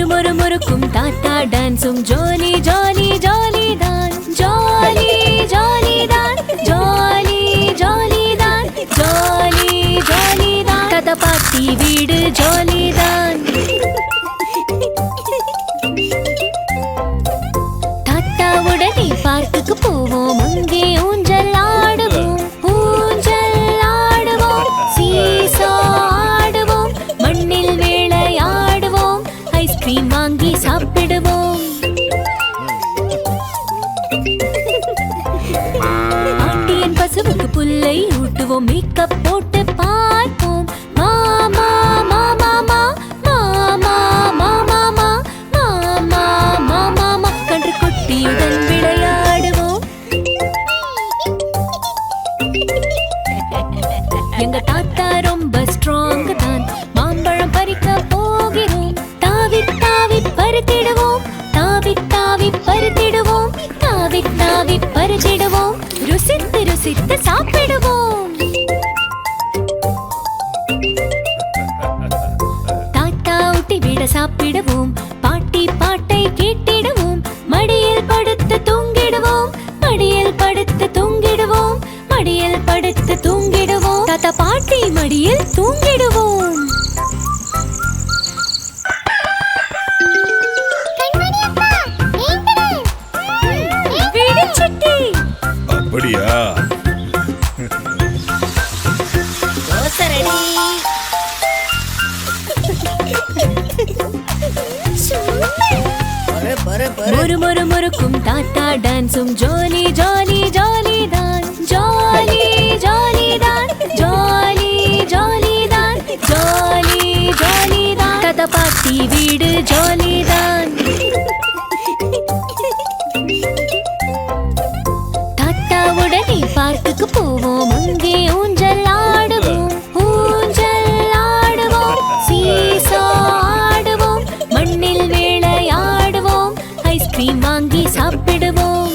முறுமுறுக்கும் தாத்தா டான்ஸும் jolly jolly jolly தான் jolly jolly தான் ஜாலி ஜாலி தான் ஜாலி ஜாலி தான் தாத்தா பாட்டி வீடு ஜாலி தான் தாத்தா உடனே பார்க்குக்கு போவோம் அங்கே ஊஞ்சல் ஆடுவோம் ஊஞ்சல் ஆடுவோம் சீசா ஆடுவோம் மண்ணில் விளையாடுவோம் ஐஸ்கிரீம் வாங்கி சாப்பிடுவோம் பாட்டியின் பசுவுக்கு புல்லை ஊட்டுவோம் மேக்கப் போட்டு பார்ப்போம் மாமா மாமா மாமா மாமா மாமா மாமா கன்று குட்டியுடன் விளையாடுவோம் எங்க தாத்தா ரொம்ப ஸ்ட்ராங் தான் மாம்பழம் பறிக்க போகிறோம் தாவி தாவி பறித்திடுவோம் தாவி தாவி பறித்திடுவோம் தாவி தாவி பறித்திடுவோம் ருசித்து ருசித்து சாப்பிடுவோம் தாத்தா ஊட்டி விட சாப்பிடுவோம் பாட்டி பாட்டை கேட்டிடுவோம் மடியில் படுத்து தூங்கிடுவோம் மடியில் படுத்து தூங்கிடுவோம் மடியில் படுத்து தூங்கிடுவோம் தாத்தா பாட்டி மடியில் தூங்கிடுவோம் அப்படியா? முறுமுறுக்கும் தாத்தா டான்ஸும் ஜாலி ஜாலி ஜாலி தான் ஜாலி ஜாலி தான் ஜாலி ஜாலி தான் ஜாலி ஜாலி தான் தாத்தா பாட்டி வீடு ஜாலி தான் தாத்தா உடனே பார்க்குக்கு போவோம் அங்கே ஊஞ்சல் ஆடுவோம் ஊஞ்சல் ஆடுவோம் சீசா ஆடுவோம் மண்ணில் விளையாடுவோம் ஐஸ்கிரீம் வாங்கி சாப்பிடுவோம்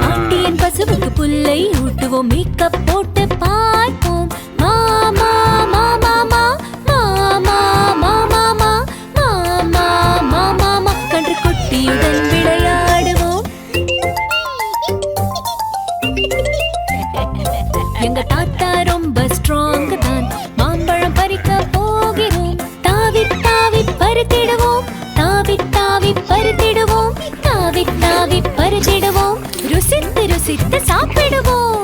பாட்டியின் பசுவுக்கு புல்லை ஊட்டுவோம் மேக்கப் போட்டு பார்ப்போம் மாமா மாமா மாமா மாமா மாமா மாமா கன்று குட்டியுடன் விளையாடுவோம் எங்க தாத்தா ரொம்ப ஸ்ட்ராங் தான் மாம்பழம் பறிக்க போகிறோம் தாவி தாவி பறித்திடுவோம் தாவி தாவி பறித்திடுவோம் தாவி தாவி பறித்திடுவோம் ருசித்து ருசித்து சாப்பிடுவோம்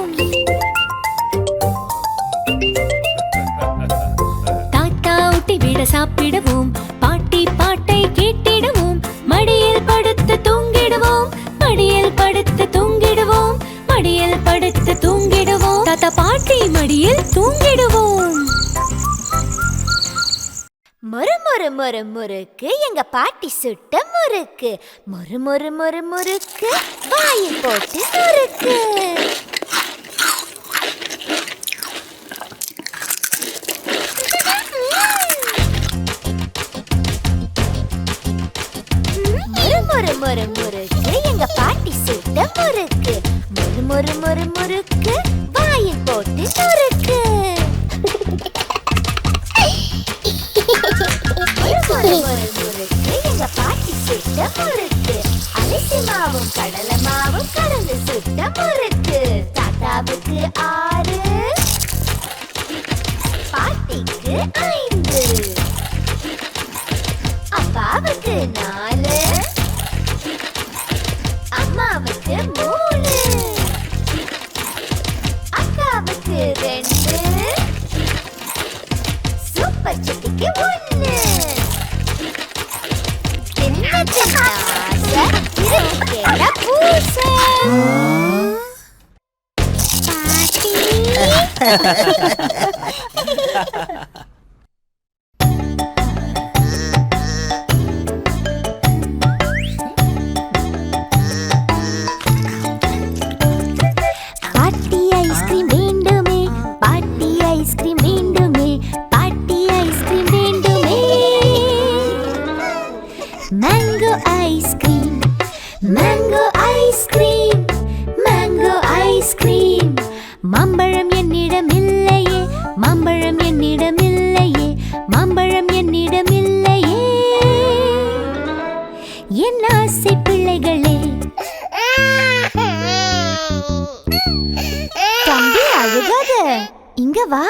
தாத்தா ஊட்டி விட சாப்பிடுவோம் பாட்டி பாட்டை கேட்டிடுவோம் மடியில் படுத்து தூங்கிடுவோம் மடியில் படுத்து தூங்கிடுவோம் மடியில் படுத்து தூங்கிடுவோம் தாத்தா பாட்டி மடியில் தூங்கிடுவோம் மொறு மொறு மொறு முறுக்கு எங்க பாட்டி சுட்ட முறுக்கு மொறு மொறு மொறு முறுக்கு வாயில் போட்டு முறுக்கு மொறு மொறு முறுக்கு எங்க பாட்டி சுட்ட முறுக்கு மொறு மொறு மொறு முறுக்கு வாயில் போட்டு முறுக்கு முறுக்கு எங்க பாட்டி சுட்ட முறுக்கு அரிசி மாவும் கடலை மாவும் கலந்து சுட்ட முறுக்கு தாத்தாவுக்கு 6 பாட்டிக்கு 5 அப்பாவுக்கு 4 அம்மாவுக்கு 3 அக்காவுக்கு 2 சூப்பர் சிட்டிக்கு 1 சின்ன சின்ன ஆசை இருக்கிற பூசை பாட்டி ஐஸ்கிரீம் வேண்டுமே பாட்டி ஐஸ்கிரீம் வேண்டுமே பாட்டி ஐஸ்கிரீம் வேண்டுமே mango ice cream mango ice cream ice cream mango ice cream மாம்பழம் என்னிடம் இல்லையே மாம்பழம் என்னிடம் இல்லையே மாம்பழம் என்னிடம் இல்லையே என் ஆசை பிள்ளைகளே தம்பி அழுகாத, இங்க வா.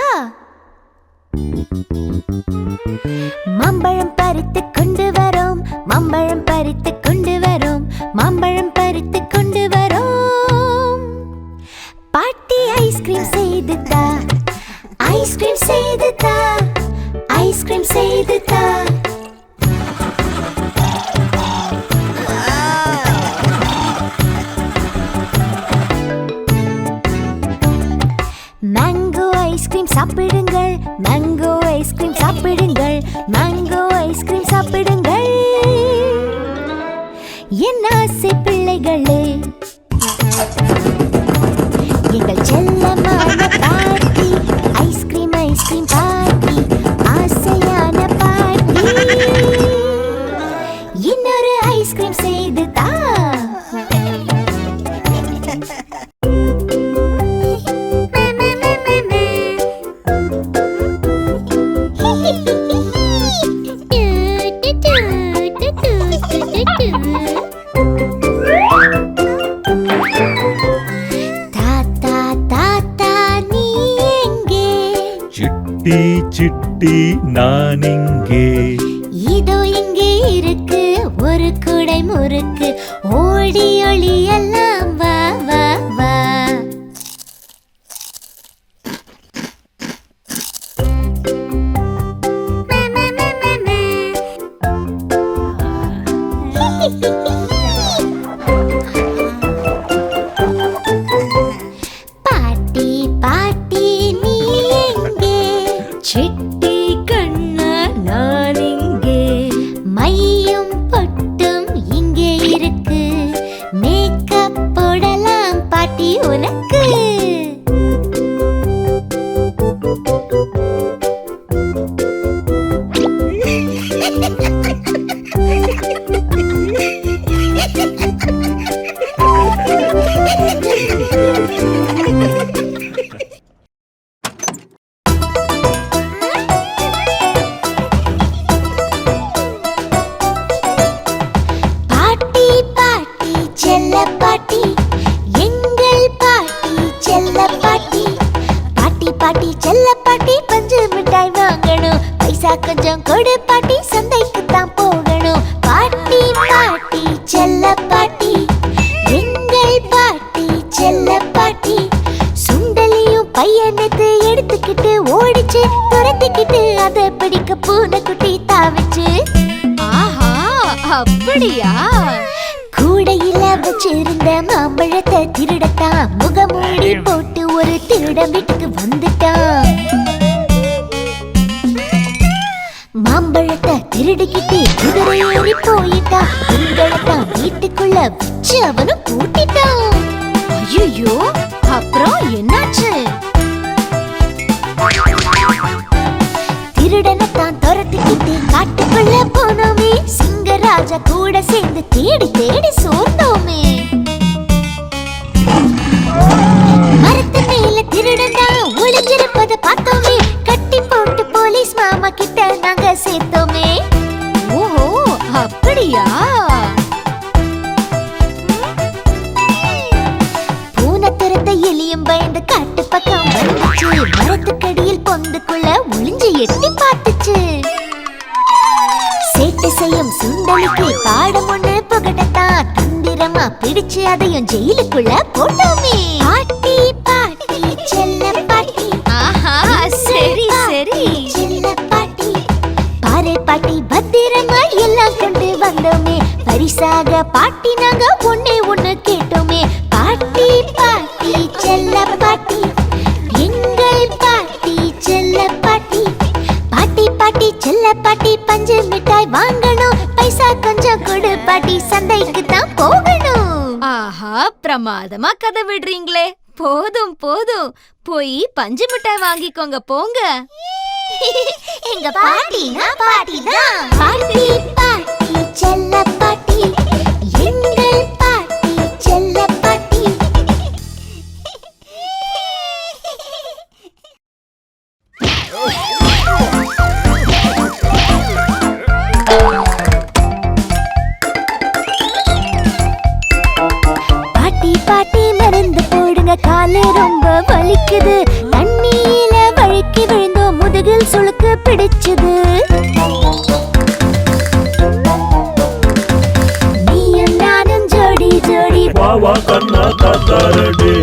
மாம்பழம் பறித்து கொண்டு வரோம் மாம்பழம் பறித்து கொண்டு வரோம் மாம்பழம் பறித்து கொண்டு வரோம் பாட்டி ஐஸ்கிரீம் செய்து தா ஐஸ்கிரீம் செய்து தா ஐஸ்கிரீம் செய்து தா மேங்கோ ஐஸ்கிரீம் சாப்பிடுங்கள் மேங்கோ ஐஸ்கிரீம் சாப்பிடுங்கள் மேங்கோ ஐஸ்கிரீம் சாப்பிடுங்கள் என் ஆசை பிள்ளைகளே எங்கள் செல்லமான பாட்டி ஐஸ்கிரீம் ஐஸ்கிரீம் பாட்டி ஆசையான பாட்டி இன்னொரு ஐஸ்கிரீம் செய்து தா தாத்தா தாத்தா நீ எங்கே சிட்டி சிட்டி நான் இங்கே இதோ இங்கே இருக்கு ஒரு குடை முறுக்கு ஓடி ஒளி எல்லாம் வா வா வா பாட்டி பாட்டி நீ எங்கே சிட்டி கண்ணா நான் இங்கே மையும் பொட்டும் இங்கே இருக்கு மேக்கப் போடலாம் பாட்டி உனக்கு பாட்டி பாட்டி செல்ல பாட்டி எங்கள் பாட்டி செல்ல பாட்டி பாட்டி பாட்டி செல்ல பாட்டி பஞ்சு மிட்டாய் வாங்கணும் பைசா கொஞ்சம் கொடு பாட்டி சந்தைக்கு தான் போகணும் பாட்டி பாட்டி செல்ல பாட்டி எங்கள் பாட்டி செல்ல பாட்டி சுண்டலியும் பையனத்து எடுத்துக்கிட்டு ஓடிச்சு துரத்திக்கிட்டு அதை பிடிக்க பூனைக்குட்டி தாவிச்சு ஆஹா, அப்படியா? கூடையில வச்சிருந்த மாம்பழத்தை திருடத்தான் முகமூடி போட்டு ஒரு திருடன் வீட்டுக்கு வந்துட்டான் மாம்பழத்தை திருடிக்கிட்டு குதிரை ஏறி போயிட்டான் திங்களைத்தான் வீட்டுக்குள்ள வச்சு அவனும் பூட்டிட்டான் ஐயோ, அப்புறம் என்னாச்சு? திருடனைத்தான் துரத்திக்கிட்டு காட்டுக்குள்ள போனோமே சிங்கராஜா கூட சேர்ந்து தேடி தேடி சோர்ந்தோமே மரத்து மேல திருடனா ஒளிஞ்சிருப்பத பார்த்தோமே கட்டி போட்டு போலீஸ் மாமா கிட்ட நாங்க சேர்த்தோமே ஓஹோ, அப்படியா? பூனை துரத்த எலியும் பயந்து காட்டு பக்கம் வந்துச்சு மரத்துக்கடியில் பொந்துக்குள்ள ஒளிஞ்சு எட்டி பார்த்துச்சு சேட்டை செய்யும் சுண்டலிக்கு பாடம் ஒண்ணு புகட்டத்தான் தந்திரமா பிடிச்சு அதையும் ஜெயிலுக்குள்ள போட்டோமே பாட்டி பாட்டி செல்ல பாட்டி ஆஹா, சரி சரி. செல்ல பாட்டி பாரு பாட்டி பத்திரமா எல்லாம் கொண்டு வந்தோமே பரிசாக பாட்டி நாங்க ஒண்ணே ஒண்ணு கேட்டோமே பாட்டி பாட்டி செல்ல பாட்டி எங்கள் பாட்டி செல்ல பாட்டி பாட்டி பாட்டி செல்ல பாட்டி பஞ்சு மிட்டாய் வாங்கணும் பைசா கொஞ்சம் கொடு பாட்டி சந்தைக்கு தான் போகணும் ஆஹா, பிரமாதமா கதை விடுறீங்களே. போதும் போதும், போய் பஞ்சு மிட்டாய் வாங்கிக்கோங்க போங்க. எங்க பாட்டினா பாட்டிதான் பாட்டி பாட்டி செல்ல பாட்டி எங்கள் பாட்டி செல்ல காலு ரொம்ப வலிக்குது, தண்ணியில வழுக்கி விழுந்தோம், முதுகில் சுளுக்கு பிடிச்சுது. நீயும் நானும் ஜோடி ஜோடி, வா வா கண்ணா தாத்தா ரெடி.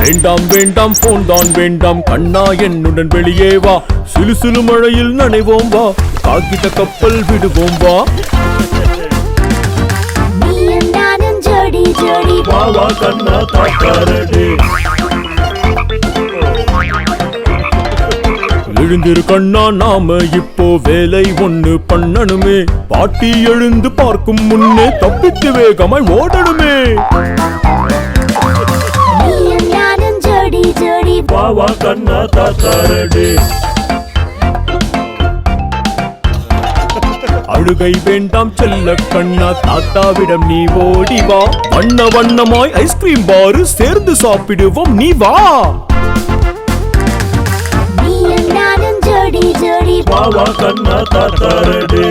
வேண்டாம் வேண்டாம் போன் தான் வேண்டாம் கண்ணா என்னுடன் வெளியே வா, சிலு சிலு மழையில் நனைவோம் வா, காகித கப்பல் விடுவோம் வா. நீயும் நானும் ஜோடி ஜோடி, வா வா கண்ணா தாத்தா ரெடி. எழுந்திரு கண்ணா நாம இப்போ வேலை ஒண்ணு பண்ணணுமே, பாட்டி எழுந்து பார்க்கும் முன்னே தப்பித்து வேகமாய் ஓடணுமே. நீயும் நானும் ஜோடி ஜோடி, வா வா கண்ணா தாத்தா ரெடி. அழுகை வேண்டாம் செல்ல கண்ணா தாத்தாவிடம் நீ ஓடி வா, வண்ண வண்ணமாய் ஐஸ்கிரீம் பாரு சேர்ந்து சாப்பிடுவோம் நீ வா. நீயும் நானும் ஜோடி ஜோடி, வா வா கண்ணா தாத்தா ரெடி.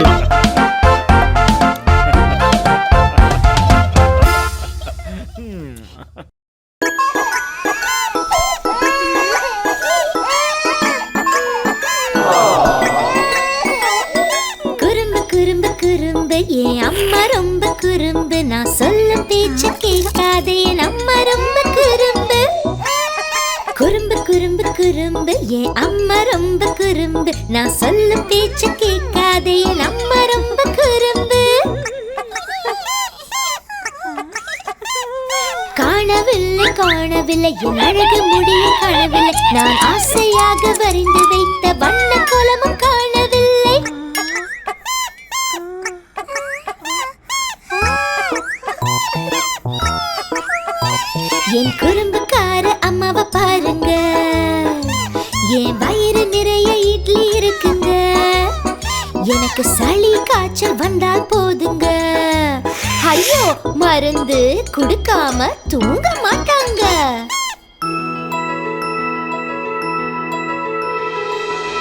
குறும்பு குறும்பு குறும்பு என் அம்மா ரொம்ப குறும்பு, நான் சொல்லும் பேச்சு கேட்காதே என் அம்மா ரொம்ப குறும்பு. குறும்பு குறும்பு குறும்பு என் அம்மா ரொம்ப குறும்பு, நான் சொல்லும் பேச்சு கேட்காதே என் அம்மா ரொம்ப குறும்பு. காணவில்லை காணவில்லை என் அழகு முடிய காணவில்லை, நான் ஆசையாக வரைந்து வைத்த வண்ண கோலமும் காணவில்லை. என் குறும்புக்கார அம்மாவை பாருங்க, என் வயிறு நிறைய இட்லி இருக்குங்க, எனக்கு சளி காய்ச்சல் வந்தால் போதுங்க, ஐயோ மருந்து குடுக்காம தூங்க மாட்டாங்க.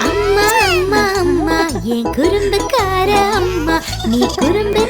அம்மா அம்மா அம்மா என் குறும்புக்கார அம்மா, நீ குறும்பு